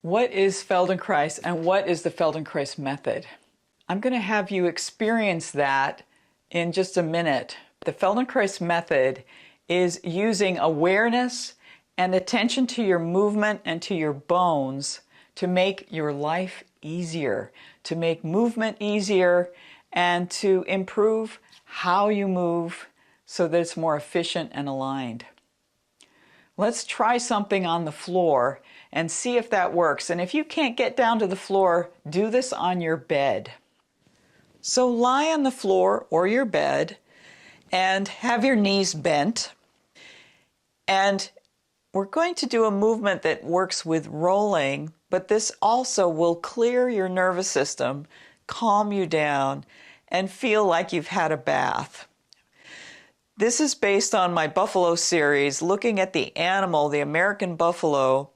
What is Feldenkrais and what is the Feldenkrais method? I'm going to have you experience that in just a minute. The Feldenkrais method is using awareness and attention to your movement and to your bones to make your life easier, to make movement easier, and to improve how you move so that it's more efficient and aligned. Let's try something on the floor and see if that works. And if you can't get down to the floor, do this on your bed. So lie on the floor or your bed and have your knees bent. And we're going to do a movement that works with rolling, but this also will clear your nervous system, calm you down, and feel like you've had a bath. This is based on my buffalo series, looking at the animal, the American buffalo,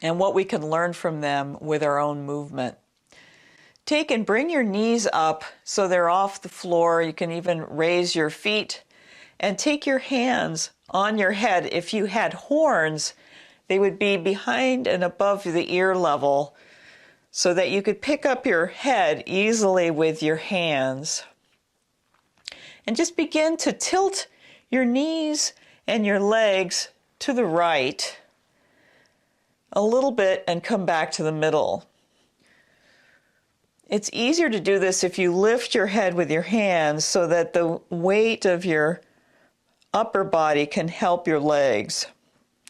and what we can learn from them with our own movement. Take and bring your knees up so they're off the floor. You can even raise your feet and take your hands on your head. If you had horns, they would be behind and above the ear level so that you could pick up your head easily with your hands. And just begin to tilt your knees and your legs to the right a little bit and come back to the middle. It's easier to do this if you lift your head with your hands so that the weight of your upper body can help your legs.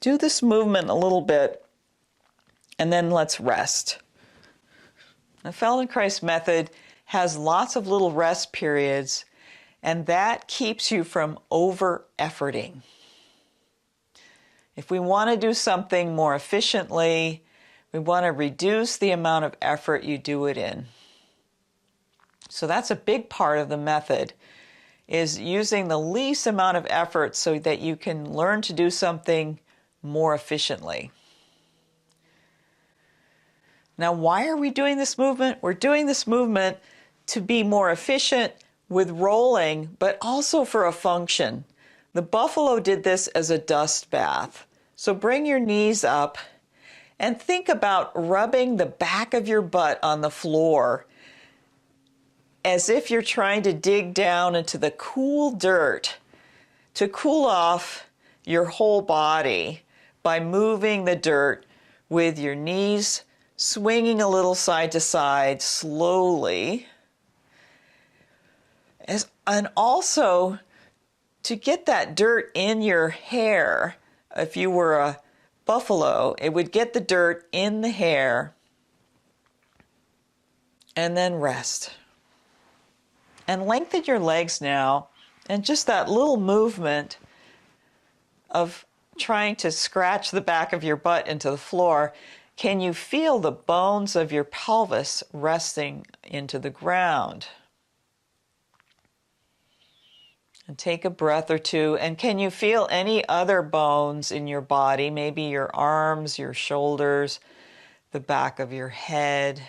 Do this movement a little bit and then let's rest. The Feldenkrais method has lots of little rest periods, and that keeps you from over-efforting. If we want to do something more efficiently, we want to reduce the amount of effort you do it in. So that's a big part of the method, is using the least amount of effort so that you can learn to do something more efficiently. Now, why are we doing this movement? We're doing this movement to be more efficient with rolling, but also for a function. The buffalo did this as a dust bath. So bring your knees up and think about rubbing the back of your butt on the floor as if you're trying to dig down into the cool dirt to cool off your whole body by moving the dirt with your knees swinging a little side to side slowly. And also to get that dirt in your hair. If you were a buffalo, it would get the dirt in the hair. And then rest. And lengthen your legs now. And just that little movement of trying to scratch the back of your butt into the floor. Can you feel the bones of your pelvis resting into the ground? And take a breath or two. And can you feel any other bones in your body? Maybe your arms, your shoulders, the back of your head.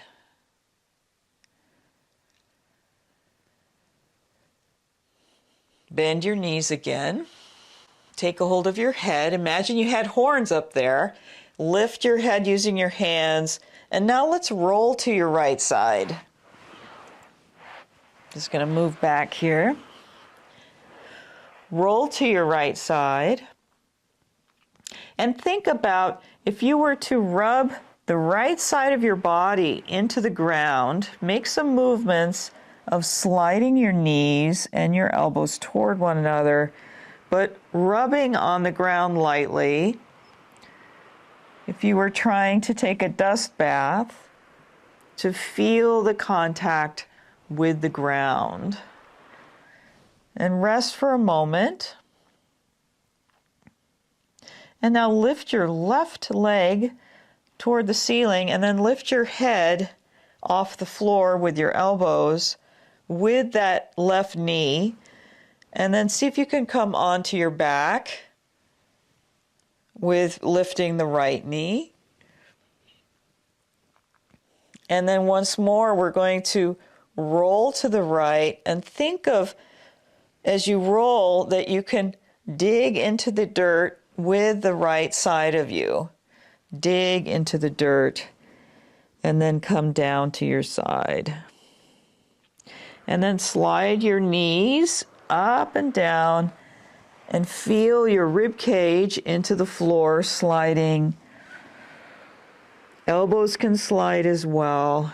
Bend your knees again. Take a hold of your head. Imagine you had horns up there. Lift your head using your hands. And now let's roll to your right side. Just going to move back here. Roll to your right side. And think about if you were to rub the right side of your body into the ground, make some movements of sliding your knees and your elbows toward one another, but rubbing on the ground lightly. If you were trying to take a dust bath, to feel the contact with the ground. And rest for a moment. And now lift your left leg toward the ceiling and then lift your head off the floor with your elbows with that left knee. And then see if you can come onto your back with lifting the right knee. And then once more, we're going to roll to the right and think of, as you roll, that you can dig into the dirt with the right side of you. dig into the dirt, and then come down to your side. And then slide your knees up and down and feel your rib cage into the floor sliding. Elbows can slide as well,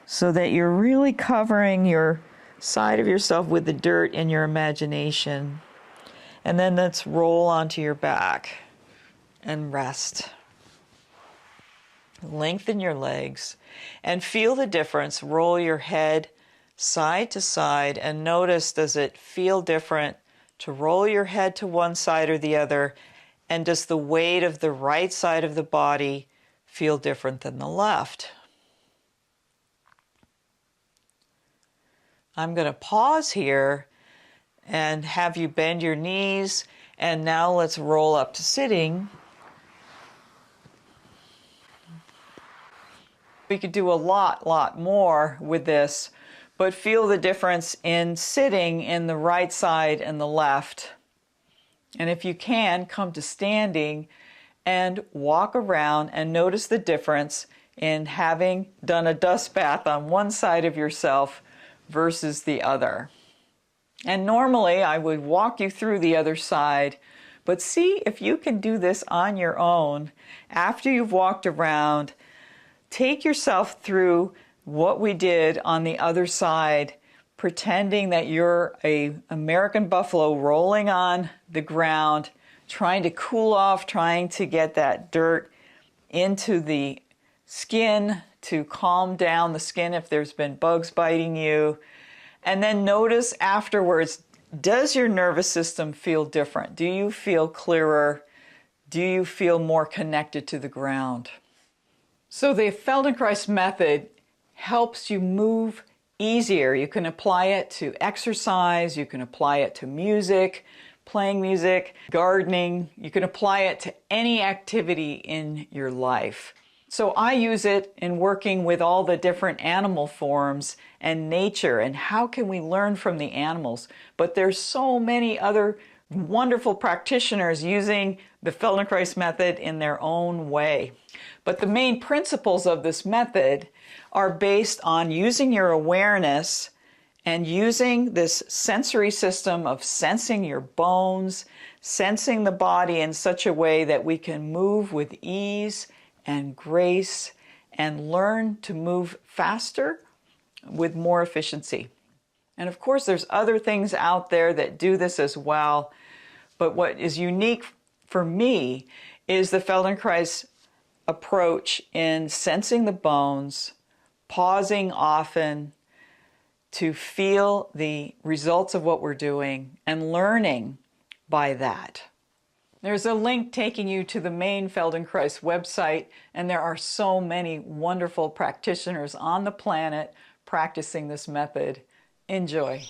so that you're really covering your side of yourself with the dirt in your imagination. And then let's roll onto your back and rest. Lengthen your legs and feel the difference. Roll your head side to side and notice, does it feel different to roll your head to one side or the other? And does the weight of the right side of the body feel different than the left? I'm going to pause here and have you bend your knees. And now let's roll up to sitting. We could do a lot more with this, but feel the difference in sitting in the right side and the left. And if you can, come to standing and walk around and notice the difference in having done a dust bath on one side of yourself versus the other. And normally I would walk you through the other side, but see if you can do this on your own. After you've walked around, take yourself through what we did on the other side, pretending that you're an American buffalo rolling on the ground, trying to cool off, trying to get that dirt into the skin to calm down the skin if there's been bugs biting you. And then notice afterwards, does your nervous system feel different? Do you feel clearer? Do you feel more connected to the ground? So the Feldenkrais method helps you move easier. You can apply it to exercise, you can apply it to music, playing music, gardening. You can apply it to any activity in your life. So I use it in working with all the different animal forms and nature, and how can we learn from the animals. But there's so many other wonderful practitioners using the Feldenkrais method in their own way. But the main principles of this method are based on using your awareness and using this sensory system of sensing your bones, sensing the body in such a way that we can move with ease and grace and learn to move faster with more efficiency. And of course, there's other things out there that do this as well. But what is unique for me is the Feldenkrais approach in sensing the bones, pausing often to feel the results of what we're doing and learning by that. There's a link taking you to the main Feldenkrais website, and there are so many wonderful practitioners on the planet practicing this method. Enjoy.